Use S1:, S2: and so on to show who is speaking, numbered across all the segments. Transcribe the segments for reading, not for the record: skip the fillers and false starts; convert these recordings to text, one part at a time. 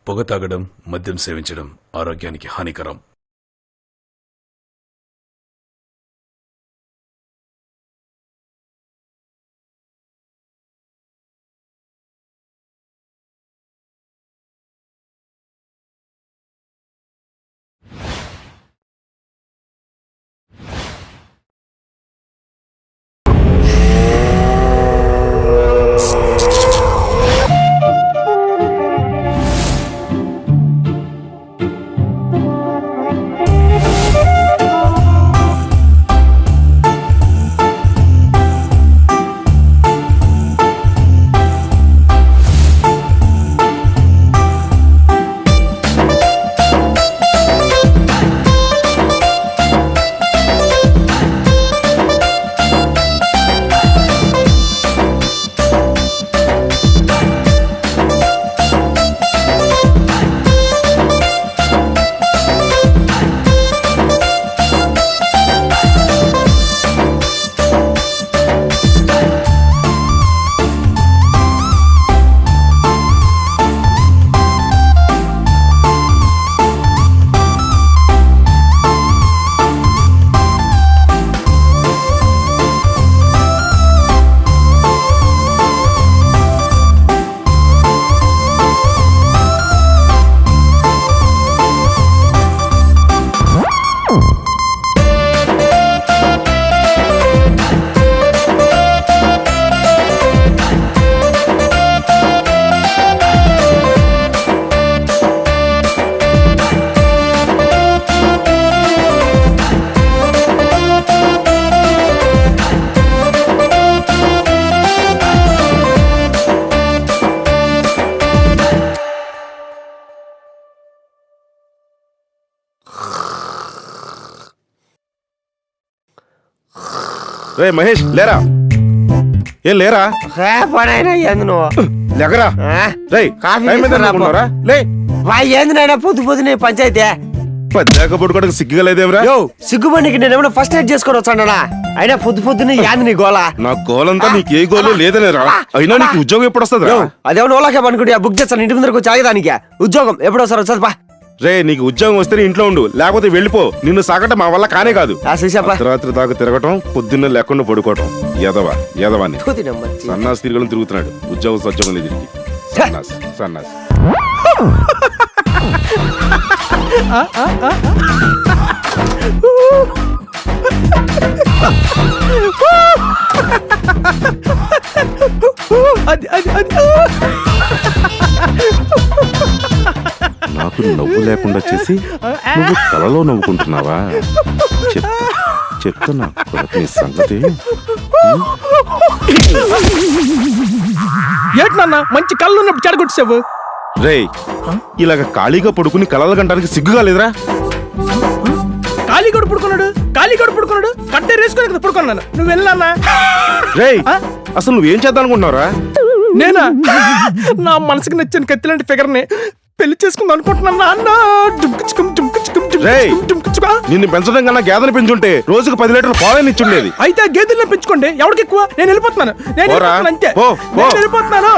S1: పొగ తాగడం, మద్యం సేవించడం ఆరోగ్యానికి హానికరం.
S2: రే మహేష్ లేరా, ఏం లేరా, లేకరా లే.
S3: ఏంది నాయన పొద్దు పొద్దునే పంచాయతీ
S2: పద్దాక పడుకోవడానికి సిగ్గుగా లేదేమరా?
S3: సిగ్గుబండికి నేనేమన్నా ఫస్ట్ ఎయిడ్ చేసుకొని వచ్చాడా? అయినా పొద్దు పొద్దునే యాంది నీ గోళ?
S2: నా గోలంతా నీకు ఏ గోలు లేదనేరా. అయినా నీకు ఉద్యోగం ఎప్పుడు వస్తుంది?
S3: అదేమన్నా ఓలాకే పనుకుంటే బుక్ చేస్తాను ఇంటి ముందరకు చాగదానికి. ఉద్యోగం ఎప్పుడు వస్తారు? వచ్చేది బా.
S2: రే నీకు ఉద్యోగం వస్తేనే ఇంట్లో ఉండు, లేకపోతే వెళ్ళిపో. నిన్ను సాగటం మా వల్ల కానే కాదు. రాత్రి దాకా తిరగటం, పొద్దున్న లేకుండా పడుకోవటం. ఎదవాన్ని సన్నాసి తిరగలను తిరుగుతున్నాడు. ఉద్యోగం సద్యోగం లేదు దీనికి. సన్నాసి సన్నాసి. నాకు నవ్వు లేకుండా చేసి నువ్వు కలలో నవ్వుకుంటున్నావా? చెప్తున్నా నీ సంగతి.
S4: ఏంటన్నా మంచి కళ్ళు ఉన్నప్పుడు చెడగొట్టేసావు?
S2: రే ఇలాగ ఖాళీగా పడుకుని కలలు గంటానికి సిగ్గుగా లేదురా?
S4: ఖాళీగడు పడుకున్నాడు కట్టే రేసుకొని కదా పడుకున్నాను. నువ్వు వెళ్ళానా?
S2: రే అసలు నువ్వేం చేద్దాం అనుకుంటున్నావురా?
S4: నేనా? నా మనసుకి నచ్చిన కత్తిలాంటి ఫిగర్ ని పెళ్లి చేసుకుందాం అనుకుంటున్నాను నాన్న.
S2: నిన్ను పెంచడం కన్నా గేదెలు పెంచుంటే రోజుకు 10 లీటర్లు పాలని ఇచ్చుండేది.
S4: అయితే గేదెలను పెంచుకోండి, ఎవరికి ఎక్కువ. నేను వెళ్ళిపోతున్నాను అంతే. వెళ్ళిపోతున్నాను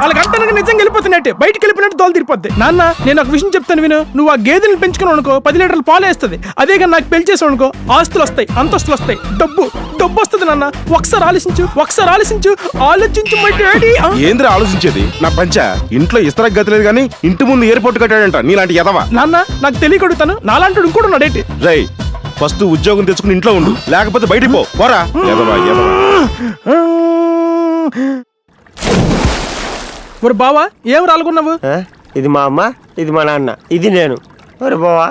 S4: వాళ్ళకి అంతా నిజంగా వెళ్ళిపోతున్నట్టే. బయటికి వెళ్ళిపోయినట్టు దోలు తిరిపోద్ది. నాన్న నేను ఒక విషయం చెప్తాను విను. నువ్వు ఆ గేదెలను పెంచుకున్నావు అనుకో 10 లీటర్లు పాలు వేస్తుంది. అదే కానీ నాకు పెళ్లి చేసావు అనుకో ఆస్తులు వస్తాయి, అంతస్తులు వస్తాయి, డబ్బు వస్తుంది నాన్న. ఒకసారి ఆలోచించు.
S2: ఏంద్ర ఆలోచించేది? నా పంచ ఇంట్లో ఇస్తర గతి లేదు కానీ ఇంటి ముందు ఎయిర్పోర్ట్ కట్టాడంట నీలాంటి ఎదవా.
S4: నాన్న నాకు తెలియకడుగుతాను, నాలాంటి ఇంకోటి ఉన్నాడేంటి?
S2: రై ఫస్ట్ ఉద్యోగం తెచ్చుకుని ఇంట్లో ఉండు, లేకపోతే బయటికి పో. పోరా ఎదవా.
S4: ఒరే బావా ఏం రాలుకున్నావు?
S3: ఇది మా అమ్మ, ఇది మా నాన్న, ఇది నేను. ఒరే బావా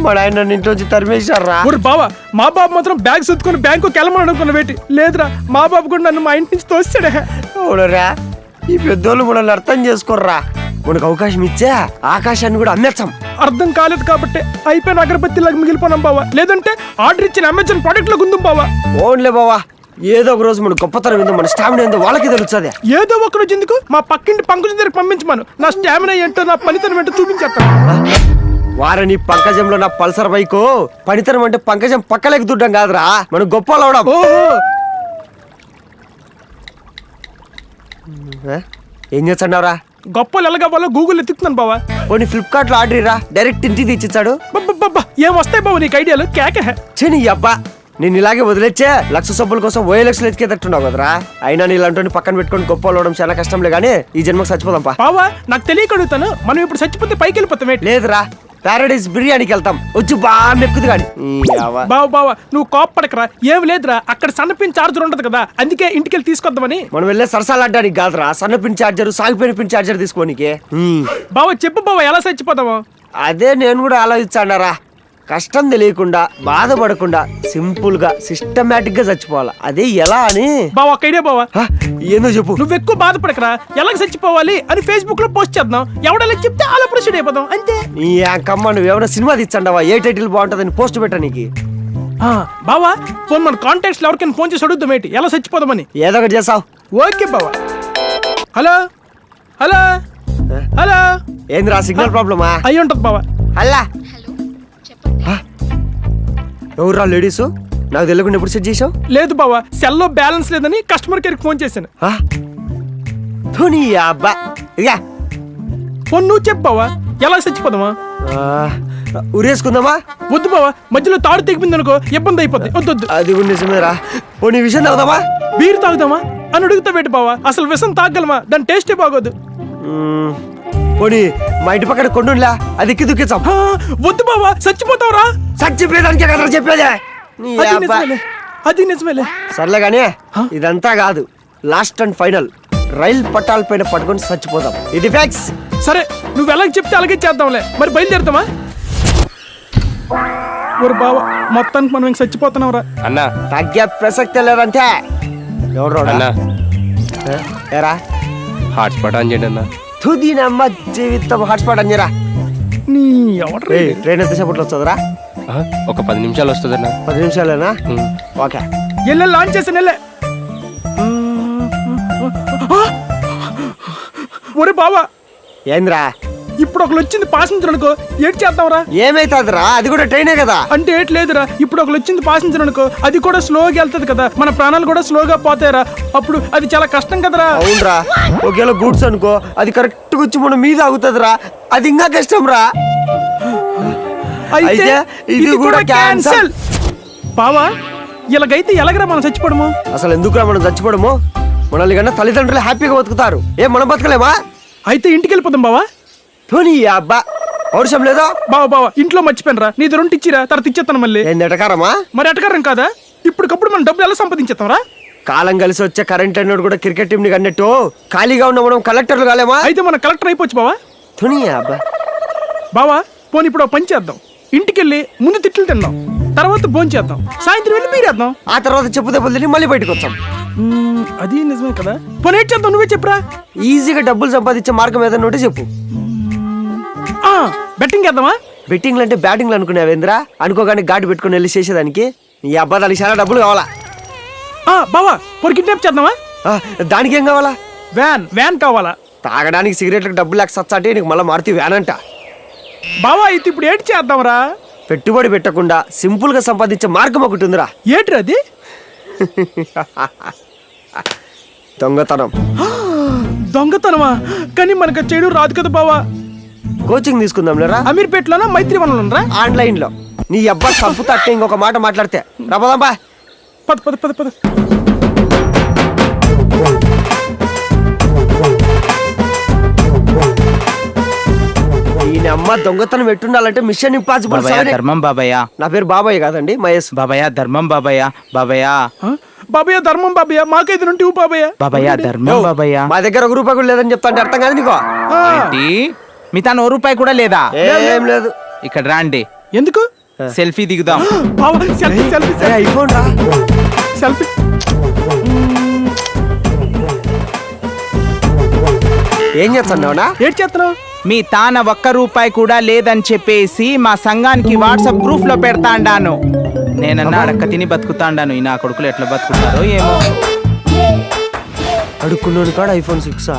S3: మా నాయన నన్ను ఇంట్లోంచి తరిమేశారా?
S4: ఒరే బావా మా బాబు మాత్రం బ్యాగ్ సర్దుకొని బ్యాంకు కెళ్ళమని అనుకున్న వేటి లేదురా. మా బాబు కూడా నన్ను మా ఇంటి నుంచి తోస్తాడే.
S3: ఓడరా ఈ పెద్దోళ్ళు మనల్ని అర్థం చేసుకోర్రా. మనకు అవకాశం ఇచ్చా ఆకాశాన్ని కూడా అమ్మేచ్చాం.
S4: అర్థం కాలేదు కాబట్టి అయిపోయిన అగరబత్తిలాగా మిగిలిపోనాం బావా. లేదంటే ఆర్డర్ ఇచ్చిన అమెజాన్ ప్రొడక్ట్ లో గుందుం బావా.
S3: ఓన్లే బావా ఏదో ఒక రోజు మన గొప్పతనం ఏందో మన స్టామినా ఏందో వాళ్ళకి తెలుస్తుంది.
S4: ఏదో ఒక రోజు ఎందుకు మా పక్కింటి పంకజం దగ్గరికి పంపించమను. నా స్టామినా ఏంటో నా పనితనం ఏంటో చూపించేస్తాను.
S3: వారని పంకజంలో నా పల్సర్ బైకు పనితనం అంటే పంకజం పక్కలేక దుడ్డం కాదురా, మనం గొప్ప అవడం. ఏం చేస్తున్నావురా?
S4: గొప్పలు ఎలాగవ్వాలో గూగుల్ ఎత్తుకుతున్నాను బావా.
S3: పోనీ ఫ్లిప్కార్ట్ లో ఆర్డర్ ఇరా, డైరెక్ట్ ఇంటికి తెచ్చిచ్చాడు.
S4: బబ్బా ఏం వస్తాయి బావ నీకు ఐడియాలు? కేకే
S3: చెని అబ్బా, నేను ఇలాగే వదిలేచ్చే లక్ష సబ్బుల కోసం OLX ఎత్తుకెట్టున్నావు కదరా. అయినా నీళ్ళంటూ పక్కన పెట్టుకొని గొప్ప అవడం చాలా కష్టంలే గానీ ఈ జన్మకు చచ్చిపోదాంపా.
S4: బావా నాకు తెలియక అడుగుతాను, మనం ఇప్పుడు చచ్చిపోతే పైకి వెళ్ళిపోతాం ఏంటి?
S3: లేదురా, ప్యారడైస్ బిర్యానీకి వెళ్తాం, వచ్చి బాగా మెక్కుదు గాని.
S4: బావా నువ్వు కోప్పడకరా, ఏం లేదురా, అక్కడ సన్నపిన్ చార్జర్ ఉంటది కదా, అందుకే ఇంటికి వెళ్ళి తీసుకొద్దామని.
S3: మనం వెళ్ళే సరసాలాడ్డానికి కాదురా, సన్న పిన్ చార్జర్ సాగిపోయిన పిన్ చార్జర్ తీసుకోనికి.
S4: బావా చెప్పు బావా ఎలా చచ్చిపోతావా?
S3: అదే నేను కూడా ఆలోచించాడారా. కష్టం తెలియకుండా బాధపడకుండా సింపుల్ గా సిస్టమేటిక్ గా చచ్చిపోవాలి. అదే ఎలా అని.
S4: బావా ఒక ఐడియా బావా.
S3: ఏందో చెప్పు.
S4: నువ్వు ఎక్కువ బాధపడకరా, ఎలా చచ్చిపోవాలి అని ఫేస్బుక్ లో పోస్ట్ చేద్దాం, ఎవడలా చెప్తే అలా ప్రొసీడ్ అయిపోదాం అంతే.
S3: ఈ అక్కమ్మ నువ్వు ఏమైనా సినిమా తెచ్చండవా, ఏ టైటిల్ బాగుంటుందని పోస్ట్ పెట్టడానికి.
S4: బావా ఫోన్ మన కాంటాక్ట్స్ ఎవరికైనా ఫోన్ చేసి అడుగుదాం ఏంటి ఎలా చచ్చిపోదామని.
S3: ఏదో ఒకటి చేసావు.
S4: ఓకే బావా. Hello hello hello.
S3: ఏందిరా సిగ్నల్ ప్రాబ్లమా?
S4: అయి ఉంటది బావా.
S3: హల్లా ఎవరురా లేడీసు? నాకు తెలియకుండా ఎప్పుడు సెట్ చేసావు?
S4: లేదు బావా, సెల్లో బ్యాలెన్స్ లేదని కస్టమర్ కేర్ కి ఫోన్ చేశాను.
S3: ధోని అబ్బా ఇక
S4: ఫోన్ నువ్వు చెప్పు బావా, ఎలా చచ్చిపోదామా?
S3: ఉరేసుకుందామా?
S4: వద్దు బావా, మధ్యలో తాడు తెగిపోయింది అనుకో ఇబ్బంది అయిపోద్ది. వద్దు
S3: అది కూడా నిజమేరా. పోనీ విషయం తాగుదామా?
S4: బీర్ తాగుదామా అని అడుగుతా పెట్టి బావా, అసలు విషం తాగలమా? దాని టేస్టే బాగోదు.
S3: పోనీ మా ఇంటి పక్కన కొండులా, అది ఎక్కి దుక్కించాం.
S4: వద్దు బావా, చచ్చిపోతావురా.
S3: చచ్చిపోయేదానికే కదా చెప్పేదే.
S4: అది నిజమేలే.
S3: సర్లే గానీ ఇదంతా కాదు, లాస్ట్ అండ్ ఫైనల్. రైల్ పట్టాల పైన పట్టుకొని చచ్చిపోదాం, ఇది ఫిక్స్.
S4: సరే నువ్వు ఎలా చెప్తే అలాగే చేద్దాంలే. మరి బయలుదేరుతామా? ఒరు బావా, మొత్తానికి మనం ఇంక చచ్చిపోతున్నావురా.
S5: అన్నా
S3: తగ్గే ప్రసక్తి లేదంటే ఎవరు
S5: అన్నా
S3: ఏరా
S5: హాట్స్పాట్ ఆన్ చేయండి అన్నా.
S3: తుదినమ్మ జీవితం హాట్స్పాట్ అంజరా.
S4: నీ ఎవరు
S3: ట్రైన్ ఎంతసేపట్లో వస్తుందిరా?
S5: ఒక 10 నిమిషాలు వస్తుందన్నా.
S3: 10 నిమిషాలేనా? ఓకే
S4: ఎల్లె లాంచ్ చేసాను వెళ్ళే. ఒరే బావా,
S3: ఏంద్రా?
S4: ఇప్పుడు ఒకళ్ళు వచ్చింది పాసింజర్ అనుకో, ఏడ్ చేద్దాంరా.
S3: ఏమైతుందిరా, అది కూడా ట్రైనే కదా.
S4: అంటే ఏట్ లేదురా, ఇప్పుడు ఒకళ్ళు వచ్చింది పాసింజర్ అనుకో, అది కూడా స్లోగా వెళ్తది కదా, మన ప్రాణాలు కూడా స్లోగా పోతాయిరా. అప్పుడు అది చాలా కష్టం కదరా.
S3: అవునరా, ఒకవేళ గూడ్స్ అనుకో, అది కరెక్ట్ గా వచ్చి మన మీద ఆగుతుందిరా, అది ఇంకా కష్టం రా.
S4: అయితే ఇది కూడా క్యాన్సల్. బావా ఇలాగైతే ఎలాగరా మనం చచ్చిపోవడము?
S3: అసలు ఎందుకురా మనం చచ్చిపోవడము? మనల్ని కన్నా తల్లిదండ్రులు హ్యాపీగా బతుకుతారు, ఏం మనం బతకలేమా?
S4: అయితే ఇంటికి వెళ్ళిపోదాం బావా.
S3: ధోని అబ్బా, పౌరుషం లేదో.
S4: బావా ఇంట్లో మర్చిపోయినరా, నీ రెండు ఇచ్చిరా, తర్వాత ఇచ్చేస్తాను మళ్ళీ.
S3: ఏంది ఎటకారమా?
S4: మరి ఎటకారం కాదా? ఇప్పటికప్పుడు మనం డబ్బులు ఎలా సంపాదించేస్తాంరా?
S3: కాలం కలిసి వచ్చే కరెంట్ అన్నోడు కూడా క్రికెట్ టీం ని కన్నట్టు ఖాళీగా ఉన్న మనం కలెక్టర్లు కాలేమా?
S4: అయితే మనం కలెక్టర్ అయిపోవచ్చు బావా.
S3: ధోని అబ్బా.
S4: బావా పోనీ ఇప్పుడు ఓ పని చేద్దాం, ఇంటికి వెళ్ళి ముందు తిట్లు తిందాం, తర్వాత భోజనం చేద్దాం, సాయంత్రం వెళ్ళి బీరేద్దాం,
S3: ఆ తర్వాత చెప్పు దెబ్బలు తిని మళ్ళీ బయటకు వచ్చాం.
S4: అది నిజమే కదా. పోనీ ఏం చేద్దాం, నువ్వే చెప్పురా.
S3: ఈజీగా డబ్బులు సంపాదించే మార్గం ఏదైనా ఉంటే చెప్పు.
S4: బెట్టింగ్ చేద్దామా?
S3: బెట్టింగ్లు అంటే బ్యాటింగ్లు అనుకునేవేంద్రా? అనుకోగానే గాడి పెట్టుకుని వెళ్ళి చేసేదానికి ఈ అబ్బాదానికి చాలా డబ్బులు కావాలా.
S4: బావా పోనీ కిడ్నాప్ చేద్దామా?
S3: దానికి ఏం కావాలా?
S4: వ్యాన్ కావాలా?
S3: తాగడానికి సిగరెట్లకు డబ్బులు లేక సచ్చాటే నీకు మళ్ళీ మారుతి వ్యాన్ అంట.
S4: బావా అయితే ఇప్పుడు ఏంటి చేద్దాంరా?
S3: పెట్టుబడి పెట్టకుండా సింపుల్ గా సంపాదించే మార్గం ఒకటి ఉందిరా.
S4: ఏంట్రా అది?
S3: దొంగతనం.
S4: దొంగతనమా? కానీ మనకు చేయడం రాదు కదా బావా.
S3: కోచింగ్ తీసుకుందాం లేరా?
S4: అమీర్పేటలోనా మైత్రివనంలోనరా?
S3: ఆన్లైన్ లో. నీ అబ్బా సంపు తట్టే ఇంకొక మాట మాట్లాడితే రాబోదాంబా.
S4: పద పద పద పద.
S3: ఈయన అమ్మ దొంగతనం పెట్టుండాలంటే మిషన్ ఇంపాసిబుల్.
S6: ధర్మం బాబయ్య.
S3: నా పేరు బాబాయ్ కాదండి, మహేష్.
S6: బాబయ్య ధర్మం బాబయ్య. బాబయ్య
S4: బాబయ్య ధర్మం బాబయ్య, మాకైతే నుండి బాబయ్య.
S6: బాబయ్య ధర్మం బాబయ్య.
S3: మా దగ్గర ఒక రూపాయి కూడా లేదని చెప్తా అంటే అర్థం కాదు నీకో?
S6: ఏంటి మీ తాను 1 రూపాయి కూడా లేదా?
S3: ఏం లేదు.
S6: ఇక్కడ రాండి,
S4: ఎందుకు?
S6: సెల్ఫీ దిగుదాం.
S3: ఐఫోన్ రా.
S4: సెల్ఫీ.
S3: ఏం చేస్తున్నావునా?
S4: ఏం చేస్తున్నావు?
S6: మీ తాన 1 రూపాయి కూడా లేదని చెప్పేసి మా సంఘానికి వాట్సాప్ గ్రూప్ లో పెడతాండాను. నేనన్నా అడక్క తిని బతుకుతాండాను, ఈ నా కొడుకులు ఎట్లా బతుకుతారో ఏమో.
S3: అడుక్కున్నాను కాడ ఐఫోన్ 6.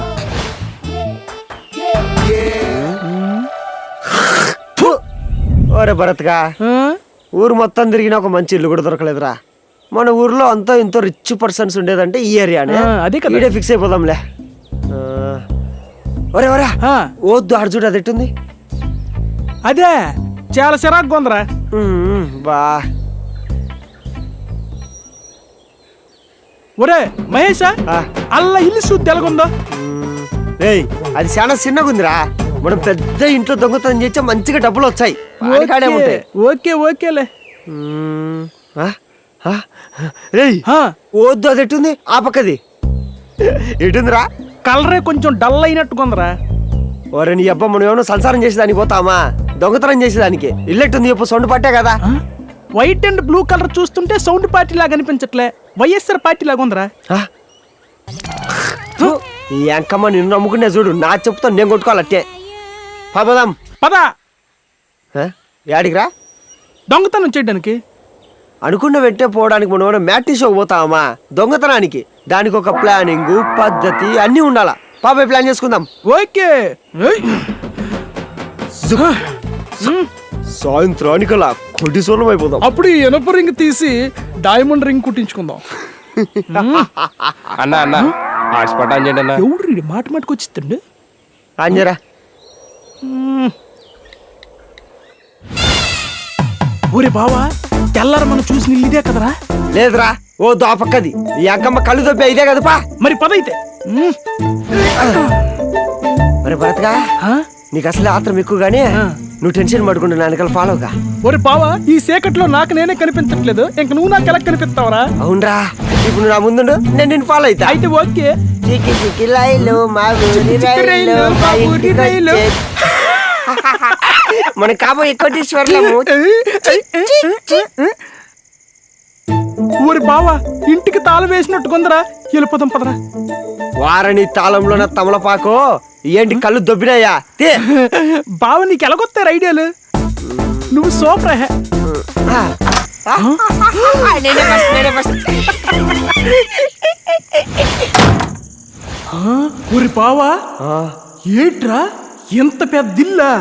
S3: ఓరే భరత్గా, ఊరు మొత్తం తిరిగిన ఒక మంచి ఇల్లు కూడా దొరకలేదురా. మన ఊర్లో అంతా ఇంతో రిచ్ పర్సన్స్ ఉండేదంటే ఈ ఏరియానే.
S4: అదే కదా.
S3: ఇడే ఫిక్స్ అయిపోదాంలే. ఒరే ఒరే
S4: ఆ,
S3: వద్దు ఆడు చూడు అది ఎట్టుంది
S4: అదే చాలా చిరాకు కొందరా.
S3: బా
S4: ఒరే మహేష్,
S3: ఆ.
S4: అల్ల ఇల్లు చూద్ది ఎలాగుందో.
S3: ఏయ్ అది చాలా చిన్నగా ఉందిరా. మనం పెద్ద ఇంట్లో దొంగతనం చేస్తే మంచిగా డబ్బులు వచ్చాయి. వాడికాడే ఉంటాయి.
S4: ఓకే ఓకేలే.
S3: రేయ్
S4: ఆ,
S3: వద్దు అది ఎట్టుంది ఆ పక్కది ఎటుందిరా?
S4: కలరే కొంచెం డల్ అయినట్టు కొందరా.
S3: ఒరే నీ అబ్బా మనం ఏమన్నా సంసారం చేసేదానికి పోతామా? దొంగతనం చేసేదానికి ఇల్లెట్టుంది చెప్పు. సౌండ్ పట్టే కదా.
S4: ఆ, వైట్ అండ్ బ్లూ కలర్ చూస్తుంటే సౌండ్ పార్టీ లాగా అనిపించట్లే, వైఎస్ఆర్ పార్టీ లాగా ఉందరా.
S3: ఈ అంకమ్మ నిన్ను నమ్ముకునే చూడు. నా చెప్తా నేను కొట్టుకోవాలట్టే. పదం
S4: పద
S3: యాడికిరా?
S4: దొంగతనం చేయడానికి.
S3: అనుకున్న వెంటే పోవడానికి మనం ఏమైనా మ్యాట్నీ షోకి పోతామా? దొంగతనానికి దానికి ఒక ప్లానింగ్ పద్ధతి అన్నీ ఉండాలా. పాపే ప్లాన్ చేసుకుందాం.
S4: ఓకే. ఏయ్.
S3: సాయంత్రానికలా కొద్ది సోలం అయిపోదాం.
S4: అప్పుడు ఈ ఎనప రింగ్ తీసి డైమండ్ రింగ్ కుట్టించుకుందాం.
S5: అన్న అన్న హాట్స్పాట్ ఆన్ చేయండి అన్న.
S4: ఎవడు మాట మాటకు వచ్చిందండి.
S3: ఆంజరా
S4: ఊరే బావా, తెల్లార మనం చూసిన ఇల్లు ఇదే కదరా.
S3: లేదురా ఓ దా పక్కది. ఈ అంకమ్మ కళ్ళు దొబ్బే ఇదే కదపా.
S4: మరి పదైతే.
S3: మరి భరత్గా నీకు అసలే ఆత్రం ఎక్కువగానే నువ్వు టెన్షన్ పడుకుంటా నా వెనకాల ఫాలోగా.
S4: ఒరే బావా, ఈ సేకట్లో నాకు నేనే కనిపించట్లేదు, ఇంక నువ్వు నాకు ఎలా కనిపిస్తావరా?
S3: అవునరా, ఇప్పుడు నువ్వు నా ముందుండు, నేను నిన్ను ఫాలో అవుతా.
S4: అయితే ఓకే.
S3: చికి చికి రైలు మా ఊరి రైలు మా ఇంటికి వచ్చే. మన కాబోయే కోటీశ్వర్లము.
S4: ఊరి బావా, ఇంటికి తాళం వేసినట్టు కొందరా. వెళ్ళిపోతాం పదరా.
S3: వారని తాళంలోన తమలపాకు ఏంటి కళ్ళు దొబ్బినాయా?
S4: బావ నీకు ఎలాగొత్తారు ఐడియాలు? నువ్వు సూపర్ హే. ఊరి బావా, ఏట్రా ఎంత పెద్ద ఇల్లా?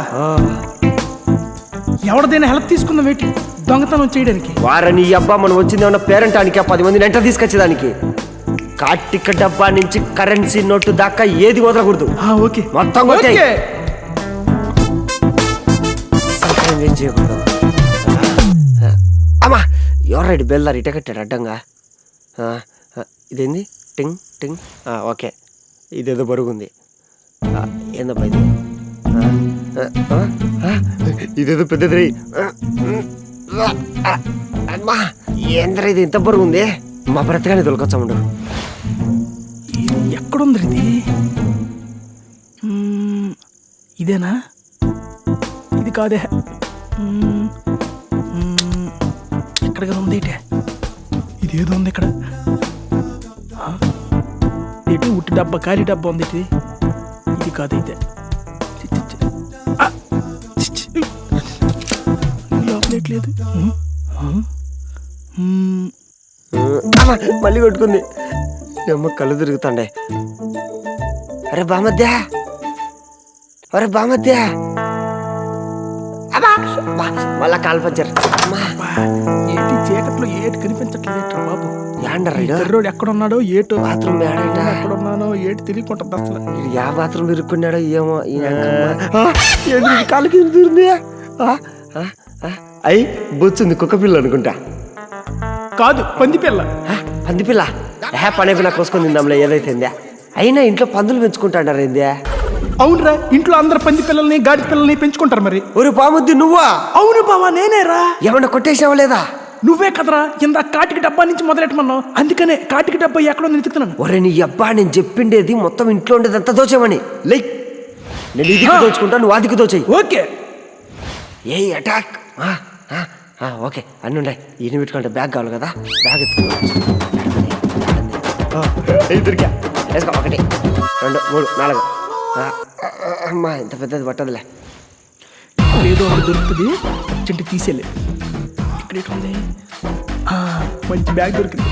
S4: ఎవరిదైనా హెల్ప్ తీసుకుందాం ఏంటి దొంగతనం చేయడానికి?
S3: వారని అబ్బా మనం వచ్చింది ఏమన్నా పేరెంటానికి 10 మందిని వెంట తీసుకొచ్చేదానికి. కార్తీక డబ్బా నుంచి కరెన్సీ నోటు దాకా ఏది వదలకూడదు.
S4: ఓకే
S3: మొత్తం
S4: ఓకే.
S3: ఏం చేయకూడదు. అమ్మా ఎవరైడు బెల్దారు ఇట కట్టాడు అడ్డంగా. ఇదేంది టింగ్ టింగ్. ఓకే ఇదేదో బరుగుంది. ఏందబ్బా ఇది? ఇదేదో పెద్దది. అమ్మా ఏంద్రా ఇది ఇంత బరుగుంది? మా బ్రతగానే దొరకొచ్చా ఉండు.
S4: ఎక్కడుంది ఇది? ఇదేనా? ఇది కాదే. ఎక్కడికి ఉంది ఇటే? ఇదేదో ఉంది ఇక్కడ. ఇటు ఉట్టి డబ్బా ఖాళీ డబ్బా ఉంది ఇది. ఇది కాదు ఇదే. లోపలేట్లేదు.
S3: మళ్ళీ కొట్టుకుంది. అమ్మ కళ్ళు తిరుగుతాండే. అరే బామద్యా, అరే బామద్యా. మళ్ళా కాలు పంచారు.
S4: ఏంటి చీకట్లో ఏటి కనిపించట్లేదు బాబు?
S3: యాండర్రోడ్
S4: ఎక్కడున్నాడో ఏటో.
S3: బాత్రూమ్
S4: ఎక్కడున్నానో ఏటి తెలియకుంటుంది అసలు.
S3: యా బాత్రూమ్ ఇరుక్కున్నాడో ఏమో. కాలుకి తిరుగుతుంది. అయ్యి బొచ్చుంది కుక్క పిల్ల అనుకుంటా.
S4: కాదు పంది పిల్ల.
S3: పంది పిల్ల పనే పిల్ల కోసుకొని తిందాంలే ఏదైతే. అయినా ఇంట్లో పందులు పెంచుకుంటాడారు ఏందే?
S4: అవునరా, ఇంట్లో అందరు పంది పిల్లల్ని గాడి పిల్లల్ని పెంచుకుంటారు. మరి
S3: ఒరు పాముద్ది నువ్వా?
S4: అవును బావా నేనేరా.
S3: ఏమన్నా కొట్టేసావా లేదా?
S4: నువ్వే కదరా ఇందా కాటికి డబ్బా నుంచి మొదలెట్టమన్నావు, అందుకనే కాటికి డబ్బా ఎక్కడో వెతుకుతున్నాను.
S3: ఒరే నీ అబ్బా, నేను చెప్పిండేది మొత్తం ఇంట్లో ఉండేదంతా దోచేమని. లైక్ నేను ఇది దోచుకుంటా, నువ్వు అదికి దోచేయి.
S4: ఓకే.
S3: ఏ అటాక్. ఓకే అన్నీ ఉన్నాయి. ఈయన పెట్టుకుంటే బ్యాగ్ కావాలి కదా. బ్యాగ్ ఎత్తుదొరికా వేసుకో. 1 2 3 4. అమ్మా ఇంత పెద్దది పట్టదులే.
S4: ఏదో ఒకటి దొరుకుతుంది, చెంటి తీసేలే. ఇక్కడ ఉంది మంచి బ్యాగ్ దొరికింది.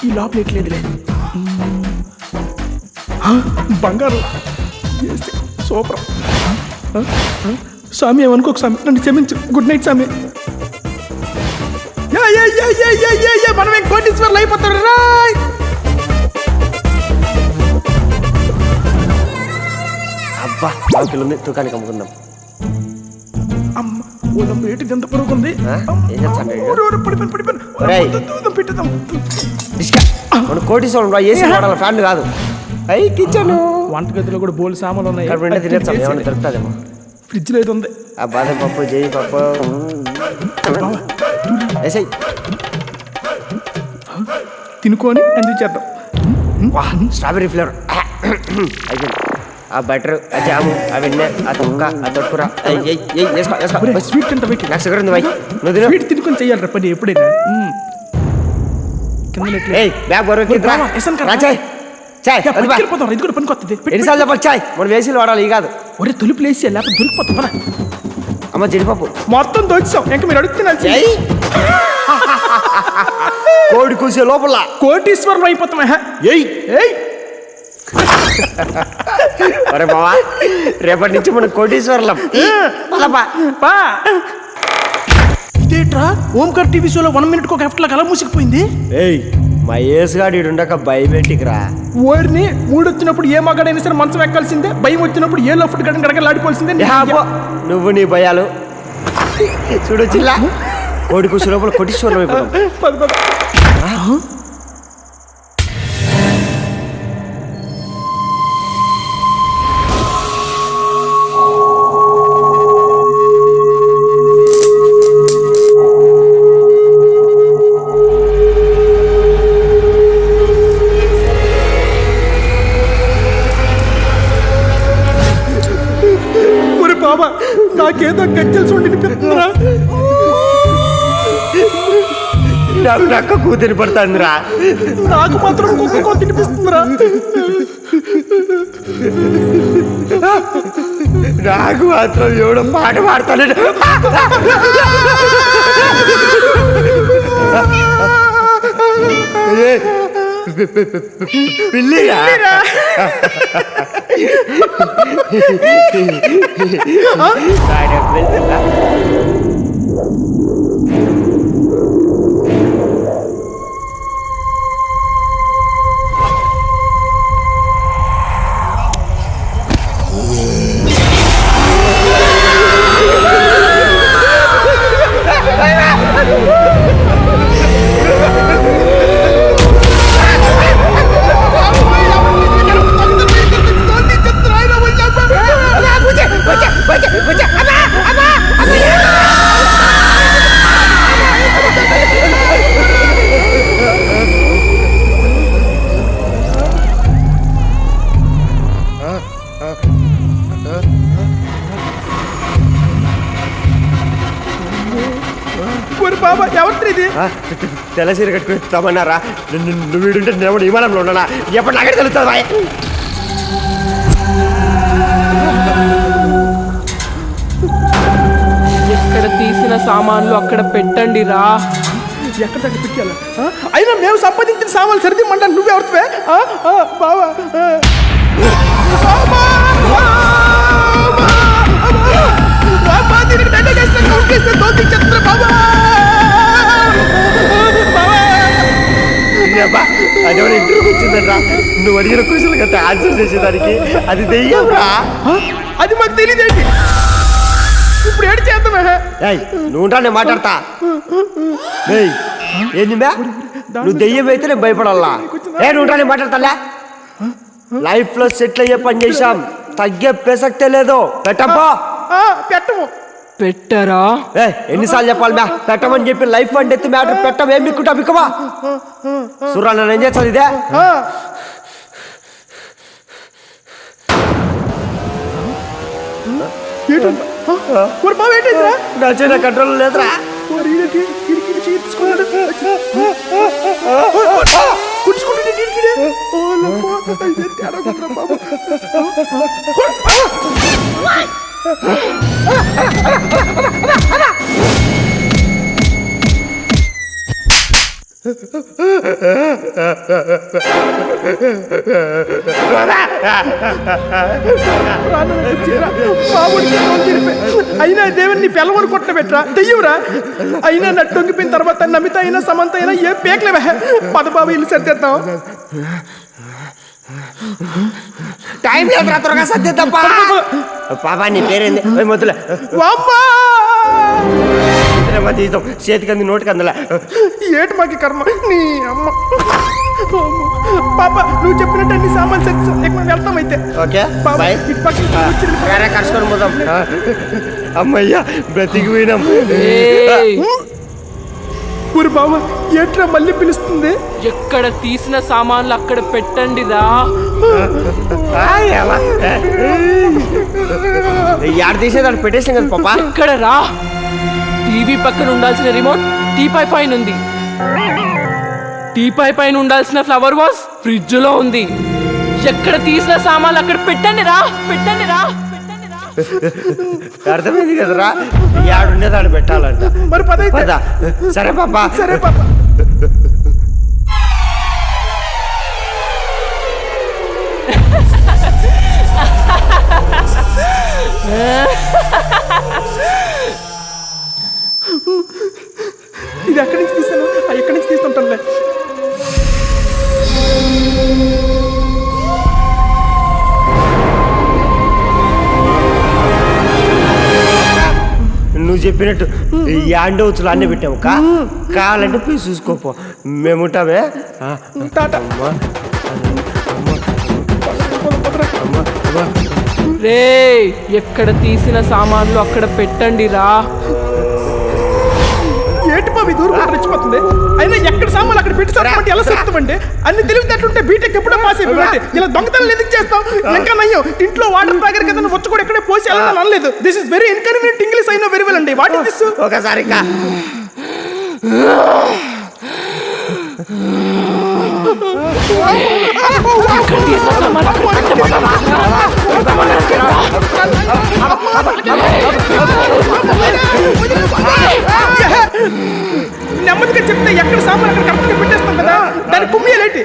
S4: ఈ లోపల ఎట్లేదులే. బంగారు సూపర్. స్వామి ఏమనుకోక స్వామి, నన్ను క్షమించు. గుడ్ నైట్ స్వామి. మనమే కోటీశ్వర్లు అయిపోతారు రాయ్.
S3: బా 1 కిలో ఉంది తుకానికి అమ్ముకుందాం.
S4: అమ్మ ఓలం ఏంటి ఎంత పొరుగుంది.
S3: ఆ? ఏం చేస్తాను
S4: పడిపోయాను
S3: ఒరేయ్.
S4: పెట్టేద్దాం.
S3: మన కోటీశ్వరం రా, ఏసీ వాడాల ఫ్యాన్ కాదు. అయ్యి కిచెన్
S4: వంటగదిలో కూడా బోల్ సామాన్లు ఉన్నాయి.
S3: ఇక్కడ వెంటనే తినేస్తాం, ఏమైనా దొరుకుతుందేమో.
S4: ఫ్రిడ్జ్ లో ఏదో ఉంది.
S3: ఆ బాదం పప్పు జేయి పప్పు వేసాయి.
S4: తినుకొని ఎందుకు చేద్దాం.
S3: స్ట్రాబెర్రీ ఫ్లేవర్ అయిపోయింది. ఆ బటర్, ఆ జాము, ఆ వెన్నె, ఆ తుక్క, ఆ తొక్కుర
S4: స్వీట్ తింటా పెట్టి
S3: నాకు షుగర్ ఉంది బాయ్. నువ్వు తిను.
S4: స్వీట్ తినుకొని చెయ్యాలి పని ఎప్పుడైనా. కింద నెట్లు.
S3: ఏయ్ బ్యాగ్ బరువు
S4: బావ, ఎసన్ కదా.
S3: చాయ్ చాయ్ అది బా.
S4: పట్టుకెళ్ళిపోతాం, ఇది కూడా పనికి వస్తుంది.
S3: ఎన్నిసార్లు చెప్పాలి చాయ్? మనం వేసీలు వాడాలి, ఈ కాదు.
S4: ఒరే తొలుపు లేసి లేకపోతే దొరికిపోతాం పద.
S3: అమ్మ జీడిపప్పు
S4: మొత్తం దోచాం. ఇంకా మీరు అడుగుతున్నారు
S3: ఏయ్. కోడి కూసే లోపల
S4: కోటీశ్వరం అయిపోతాం.
S3: ఏయ్
S4: ఏయ్
S3: అరే బావా, రేపటి నుంచి మనం కోటీశ్వర్లం.
S4: పా ఇదేట్రా ఓంకార్ టీవీ షోలో 1 minute ఒక హెఫ్ట్ లా కల మూసిపోయింది.
S3: ఏయ్ మా ఏసుగాడు ఈడుండక భయపెట్టికి రా.
S4: ఓరిని మూడు వచ్చినప్పుడు ఏ మగాడైనా సరే మంచం ఎక్కాల్సిందే, భయం వచ్చినప్పుడు ఏ లఫ్ట్ గడని గడగలాడిపోవాల్సిందే.
S3: నువ్వు నీ భయాలు చూడు చిల్లా. కోడి కూసే లోపల కోటీశ్వరం అయిపోతాం.
S4: పద పద. బాబా నాకేదో గజ్జల సౌండ్ వినిపిస్తుందిరా.
S3: నాకు నక్క కూతురి పడుతుందిరా.
S4: నాకు మాత్రం కుక్క తినిపిస్తుందిరా.
S3: నాకు మాత్రం ఎవడో పాట పాడతాను. పిల్లిరా
S4: బాబా ఎవరి ఇది?
S3: తెల్ల చీర కట్టుకుని తమన్నారా? నువ్వు వీడుంటే నేను విమానంలో ఉన్నానా? ఎప్పుడు నాకే తెలుస్తుంది బాయ్.
S7: ఎక్కడ తీసిన సామాన్లు అక్కడ పెట్టండి రా.
S4: ఎక్కడ దగ్గర పెట్టాలా? అయినా మేము సంపాదించిన సామాన్లు సరిదిమ్మంటా నువ్వెవరివే బావా?
S3: అదేమో ఇంటర్వ్యూకి వచ్చిందట్రా. నువ్వు అడిగిన క్వశ్చన్ కదా ఆన్సర్ చేసేదానికి. అది దెయ్యంరా.
S4: అది మాకు తెలియదేంటి? ఇప్పుడు ఏడు చేద్దామే.
S3: నువ్వు ఉంటా, నేను మాట్లాడతా. ఏంది మ్యా? నువ్వు దెయ్యం అయితే నేను భయపడాలా? నువ్వు ఉంటా, నేను మాట్లాడతాలే. లైఫ్ లో సెటిల్ అయ్యే పని చేశాం, తగ్గే ప్రసక్తే లేదు. పెట్టబ్బా.
S4: పెట్టము.
S7: పెట్టరా?
S3: ఎన్నిసార్లు చెప్పాలి మ్యా? పెట్టమని చెప్పి లైఫ్ అండ్ ఎత్తి మ్యాటర్ పెట్టం. ఏం మిక్కుంటా మిక్కవా? సురా నన్ను ఏం చేస్తాను ఇదే? నా చిన్న కంట్రోల్ లేదురా.
S4: అయినా దేవుని పిల్లవని కొట్ట పెట్టరా దెయ్యంరా. అయినా నట్టు తొంగిపోయిన తర్వాత నమిత అయినా సమంత అయినా ఏ పేకలేవే. పదబాబు ఇల్లు సర్దేద్దాం.
S3: టైం లేదురా, త్వరగా సర్ది తప్ప. పాపా నీ పేరేంది? మొదల
S4: వామ్మా!
S3: తీద్దాం, చేతికి అంది నోటికి అందలా.
S4: ఏటి మాకి కర్మ నీ అమ్మ. పాప నువ్వు చెప్పినట్టు అన్ని సామాన్ సెట్ వెళ్తాం అయితే.
S3: ఓకే
S4: పాప,
S3: బాయ్.
S4: ఇటు పక్కకి కూర్చుని
S3: వేరే కలుసుకొని పోదాం. అమ్మయ్యా బ్రతికి పోయినాం.
S7: ఏయ్,
S4: ఊరు బావ ఏట్రా మళ్ళీ పిలుస్తుంది?
S7: ఎక్కడ తీసిన సామాన్లు అక్కడ పెట్టండి రా.
S3: యాడ తీసేదాడు పెట్టేసాం కదా పాపా.
S7: ఎక్కడ రా? టీవీ పక్కన ఉండాల్సిన రిమోట్ టీపై పైన ఉంది. టీపై పైన ఉండాల్సిన ఫ్లవర్ వాస్ ఫ్రిడ్జ్ లో ఉంది. ఎక్కడ తీసిన సామాన్లు అక్కడ పెట్టండి రా, పెట్టండి రా, పెట్టండి రా.
S3: అర్థమైంది కదరా, యాడుండేదాడు పెట్టాలంట.
S4: మరి పదైతే.
S3: పద. సరే పాపా.
S4: సరే పాప. ఇది ఎక్కడి నుంచి తీస్తాను? ఎక్కడి నుంచి తీస్తుంటానులే.
S3: నువ్వు చెప్పినట్టు యాండవుతులు అన్నీ పెట్టాము. కావాలంటే పోయి చూసుకోపో, మేము ఉంటామే.
S4: టాటా.
S7: రే, ఎక్కడ తీసిన సామాన్లు అక్కడ పెట్టండి రా.
S4: ఏటి బాబు దూరం రెచ్చిపోతుంది. అయినా ఎక్కడ సామాన్లు అక్కడ పెట్టి సామంటే ఎలా చెప్తామండి? అన్ని తెలివితేటలుంటే బీటెక్ ఎప్పుడో పాస్ అయిపోయింది. ఇలా దొంగతనాలు ఎందుకు చేస్తాం? ఇంకా నయ్యో ఇంట్లో వాటర్ తాగర్ కదా వచ్చి కూడా ఎక్కడే పోసి వెళ్ళాలని అనలేదు. This is very inconvenient English అయినా వెరీ వెల్ అండి. What is this?
S3: ఒకసారి
S7: ఎక్కడ తీసిన సామాన్లు అక్కడ
S4: నెమ్మదిగా చెప్తే ఎక్కడ సామాన్ అక్కడ కరెక్ట్గా పెట్టేస్తాం కదా, దాని కుమ్మియలేటి.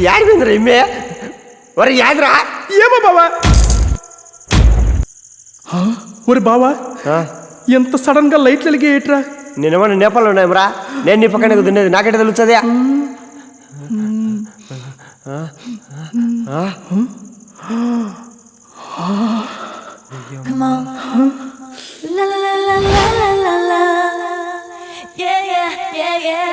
S3: యాడిపోయిందిరా ఇమ్మే? వరి యాదిరా?
S4: ఏమో బావా. ఒరి బావా, ఎంత సడన్ గా లైట్లు వెలిగేయట్రా?
S3: నేనేమన్నా నేపాల్లో ఉన్నాయమరా? నేను నీ పక్కన దున్నేది నాకెట తెలుస్తుందా?
S8: Come on. La la la la la la la la. Yeah, yeah, yeah, yeah.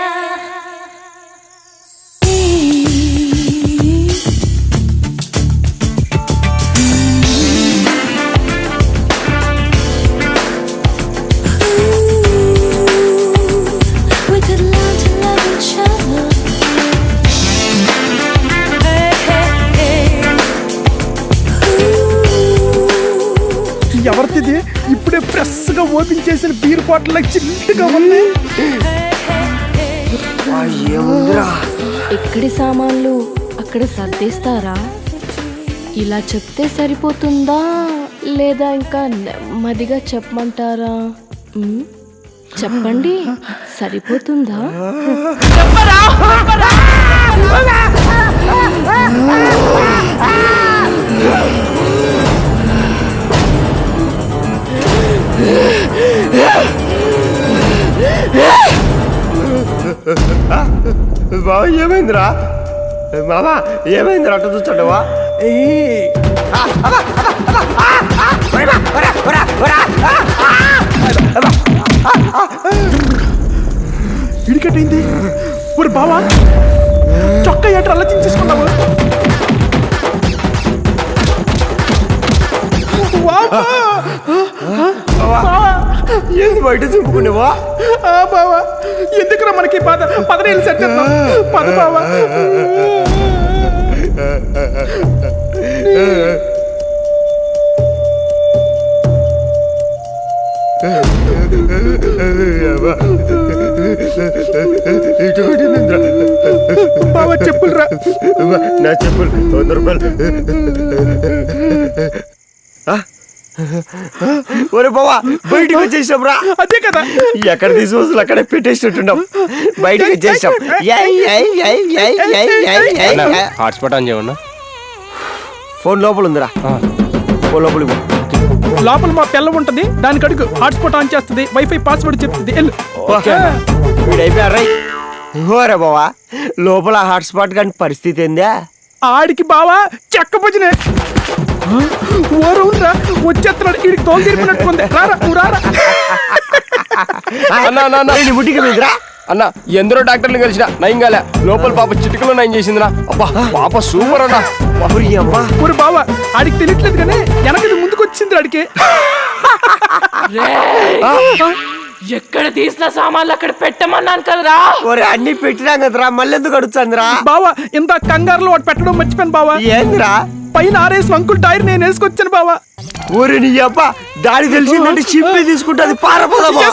S8: We could learn to love each other. Hey, hey, hey.
S4: ఎవరిది? ఇప్పుడే ఫ్రెష్ గా ఓపెన్ చేసిన బీర్ బాటిల్ చిల్లుగా ఉంది.
S3: ఏముందిరా?
S9: ఎక్కడి సామాన్లు అక్కడ సర్దేస్తారా? ఇలా చెప్తే సరిపోతుందా లేదా ఇంకా నెమ్మదిగా చెప్పమంటారా? చెప్పండి, సరిపోతుందా?
S3: బాబా ఏమైందిరా? బాబా ఏమైందిరా? అట్ట చూస్తాడవా?
S4: ఇడికట్టయింది. ఒరి బావా, చొక్కా ఏట్రా అలా చించేసుకున్నావు?
S3: ఏంది బయట చింపుకునేవా?
S4: బావా ఎందుకురా మనకి బాధ? పదనేళ్ళు సెట్ చేద్దాం. పద బావా. బావా చెప్పులురా.
S3: నా చెప్పులు 100 రూపాయలు. ఒరే బావా బయటికి వచ్చేసాం రా.
S4: అదే కదా,
S3: ఎక్కడ తీసుకొచ్చు అక్కడే పెట్టేసినట్టున్నాం. బయటికి వచ్చేసాం.
S5: హాట్స్పాట్ ఆన్ చేయమన్నా.
S3: ఫోన్ లోపల ఉందిరా, ఫోన్ లోపలికి పో.
S4: లోపల మా పిల్ల ఉంటది, దానికి అడుగు హాట్స్పాట్ ఆన్ చేస్తుంది, వైఫై పాస్వర్డ్ చెప్తుంది.
S3: వీడు అయిపోయారు రై. ఓరే బావా లోపల హాట్స్పాట్ కానీ పరిస్థితి ఏందా?
S4: ఆడికి బావా చెక్క భజనే ఓరురా వచ్చేస్తున్నాడు వీడికి తోలు తీరిపినట్టుకుంది రారా నువ్వు రారా
S3: నీ ముట్టికి మీదరా
S5: అన్న ఎందరో డాక్టర్లు కలిసిన నయం కాలే లోపల పాప చిటికలో నయం చేసిందినా అబ్బా పాప సూపర్ అన్న
S4: ఊరు బావా ఆడికి తెలియట్లేదు కానీ వెనకది ముందుకు వచ్చింది ఆడికి
S7: ఎక్కడ తీసిన సామాన్లు అక్కడ పెట్టమన్నాను కదరా.
S3: ఒరే అన్ని పెట్టినా కదరా మళ్ళీ ఎందుకు అడుగుతుందిరా?
S4: బావా ఇంత కంగారులో వాడు పెట్టడం మర్చిపోయాను బావా.
S3: ఏందిరా
S4: పైన ఆరేసిన అంకుల్ టైర్ నేను వేసుకొచ్చాను బావా.
S3: ఊరి నీ అబ్బా దాడి తెలిసిందంటే షిప్ తీసుకుంటుంది పారపోదామా?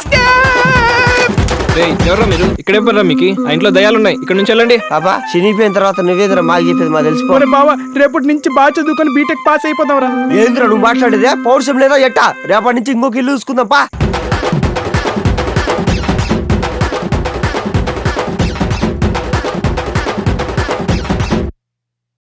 S5: ఎవరా మీరు ఇక్కడే పర్రా మీకు ఆ ఇంట్లో దయాలున్నాయి ఇక్కడ నుంచి వెళ్ళండి
S3: అబ్బా చినిపోయిన తర్వాత నువ్వేదిరా మాకు చెప్పేది మాకు తెలిసిపో.
S4: ఒరే బావా రేపటి నుంచి బాగా చదువుకొని బీటెక్ పాస్ అయిపోదాం రా.
S3: ఏంద్రా నువ్వు మాట్లాడేదే పౌరుషం లేదా ఎట్టా? రేపటి నుంచి ఇంకొక ఇల్లు చూసుకుందాం పా.